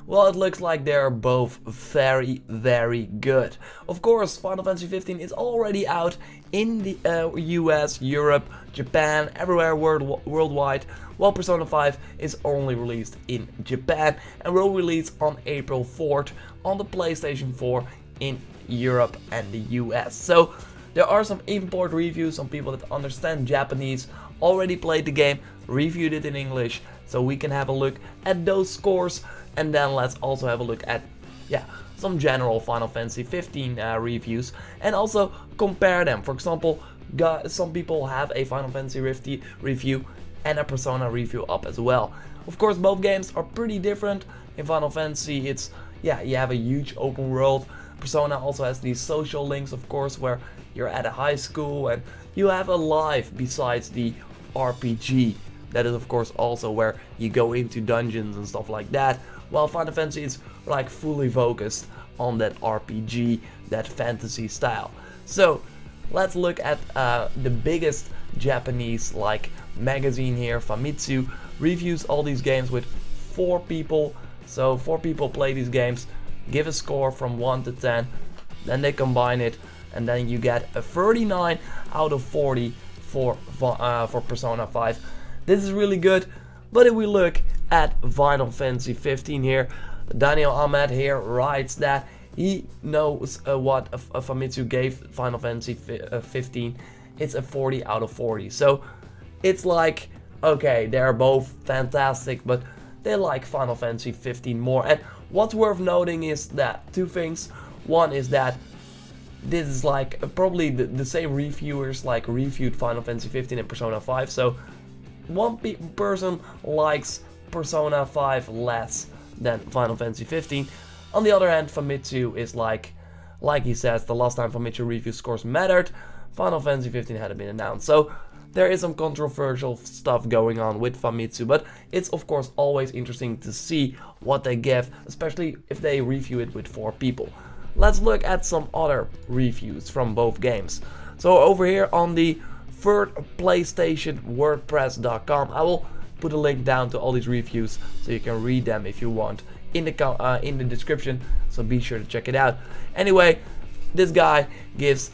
Well, it looks like they're both very, very good. Of course, Final Fantasy 15 is already out in the US, Europe, Japan, everywhere worldwide, while Persona 5 is only released in Japan and will release on April 4th on the PlayStation 4 in Europe and the US. So there are some import reviews, some people that understand Japanese already played the game, reviewed it in English, so we can have a look at those scores, and then let's also have a look at some general Final Fantasy 15 reviews and also compare them. For example, some people have a Final Fantasy review and a Persona review up as well. Of course, both games are pretty different. In Final Fantasy, it's you have a huge open world. Persona also has these social links, of course, where you're at a high school and you have a life besides the RPG. That is, of course, also where you go into dungeons and stuff like that. While Final Fantasy is like fully focused on that RPG, that fantasy style. So let's look at the biggest Japanese magazine here, Famitsu, reviews all these games with 4 people. So 4 people play these games, give a score from 1 to 10, then they combine it, and then you get a 39 out of 40 for Persona 5. This is really good, but if we look at Final Fantasy 15 here, Daniel Ahmed here writes that he knows what Famitsu gave Final Fantasy 15. It's a 40 out of 40. So it's like, okay, they're both fantastic, but they like Final Fantasy 15 more. And what's worth noting is that 2 things. One is that this is probably the same reviewers reviewed Final Fantasy 15 and Persona 5. So one person likes Persona 5 less than Final Fantasy 15. On the other hand, Famitsu is like he says, the last time Famitsu review scores mattered, Final Fantasy 15 hadn't been announced. So there is some controversial stuff going on with Famitsu, but it's of course always interesting to see what they give, especially if they review it with 4 people. Let's look at some other reviews from both games. So over here on the third PlayStation WordPress.com, I will put a link down to all these reviews so you can read them if you want in the description, so be sure to check it out. Anyway, this guy gives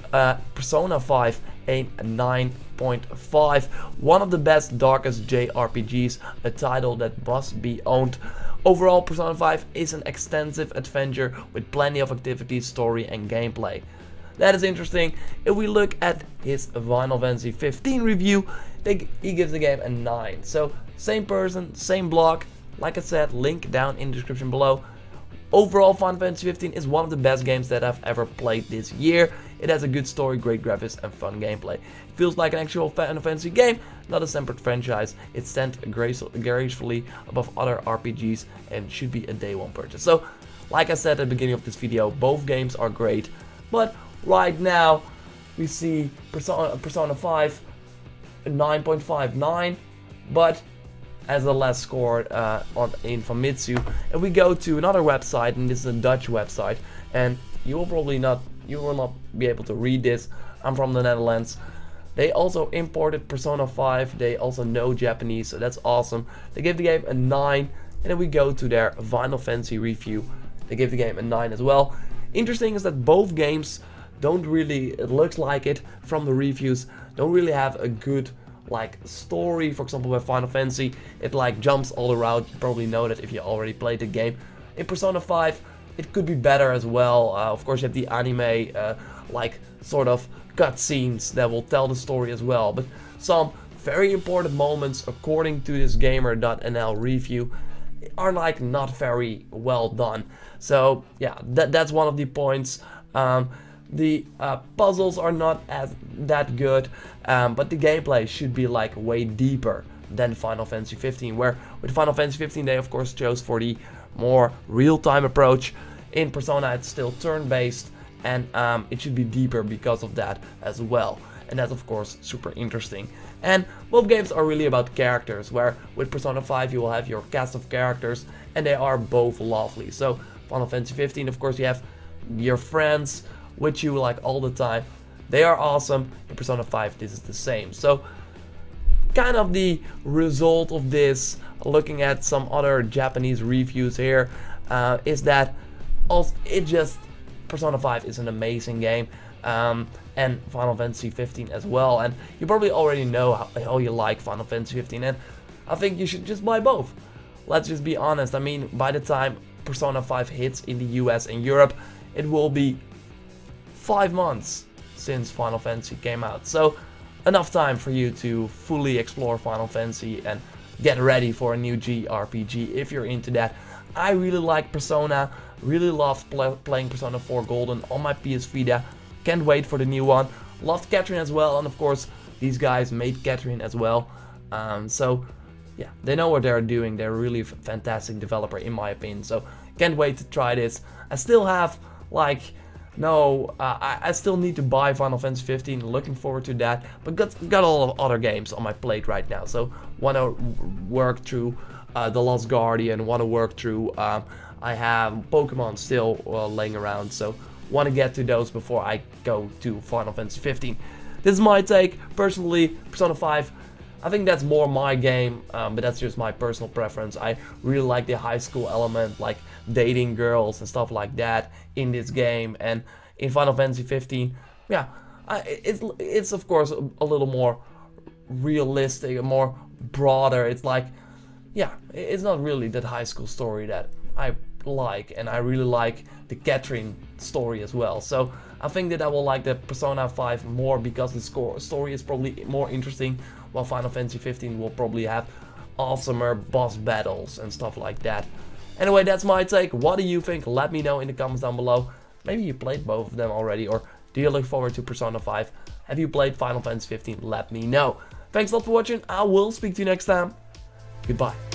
Persona 5 a 9.5, one of the best darkest JRPGs, a title that must be owned. Overall, Persona 5 is an extensive adventure with plenty of activities, story and gameplay. That is interesting. If we look at his Final Fantasy 15 review, he gives the game a 9. So same person, same blog. Like I said, link down in the description below. Overall, Final Fantasy 15 is one of the best games that I've ever played this year. It has a good story, great graphics and fun gameplay. It feels like an actual Final Fantasy game, not a separate franchise. It stands gracefully above other RPGs and should be a day 1 purchase. So, like I said at the beginning of this video, both games are great. But right now, we see Persona 5, 9.59, but as the last score in Famitsu. And we go to another website, and this is a Dutch website, and you will not be able to read this. I'm from the Netherlands. They also imported Persona 5. They also know Japanese, so that's awesome. They gave the game a 9, and then we go to their Final Fantasy review. They gave the game a 9 as well. Interesting is that both games don't really, it looks like it from the reviews, don't really have a good story. For example, with Final Fantasy, it jumps all around. You probably know that if you already played the game. In Persona 5, it could be better as well. Of course, you have the anime sort of cutscenes that will tell the story as well. But some very important moments, according to this gamer.nl review, are not very well done. So yeah, that's one of the points. The puzzles are not that good, but the gameplay should be way deeper than Final Fantasy 15, where with Final Fantasy 15 they of course chose for the more real-time approach. In Persona it's still turn-based, and it should be deeper because of that as well, and that's of course super interesting. And both games are really about characters, where with Persona 5 you will have your cast of characters, and they are both lovely. So Final Fantasy 15, of course, you have your friends with you all the time. They are awesome. In Persona 5 this is the same. So kind of the result of this, looking at some other Japanese reviews here, is that also Persona 5 is an amazing game, and Final Fantasy 15 as well, and you probably already know how you like Final Fantasy 15, and I think you should just buy both. Let's just be honest, I mean, by the time Persona 5 hits in the US and Europe, it will be 5 months since Final Fantasy came out, so enough time for you to fully explore Final Fantasy and get ready for a new JRPG if you're into that. I really like Persona, really loved playing Persona 4 Golden on my PS Vita, can't wait for the new one. Loved Catherine as well, and of course these guys made Catherine as well, so yeah, they know what they're doing. They're really a fantastic developer in my opinion, so can't wait to try this. I still have like I still need to buy Final Fantasy 15, looking forward to that, but got a lot of other games on my plate right now, so want to work through The Lost Guardian, want to work through, I have Pokemon still laying around, so want to get to those before I go to Final Fantasy 15. This is my take. Personally, Persona 5, I think that's more my game, but that's just my personal preference. I really like the high school element, like dating girls and stuff like that in this game, and in Final Fantasy 15, yeah, it's of course a little more realistic, more broader. It's like, yeah, it's not really that high school story that I like, and I really like the Catherine story as well. So I think that I will like the Persona 5 more because the story is probably more interesting, while Final Fantasy 15 will probably have awesomer boss battles and stuff like that. Anyway, that's my take. What do you think? Let me know in the comments down below. Maybe you played both of them already, or do you look forward to Persona 5? Have you played Final Fantasy 15? Let me know. Thanks a lot for watching. I will speak to you next time. Goodbye.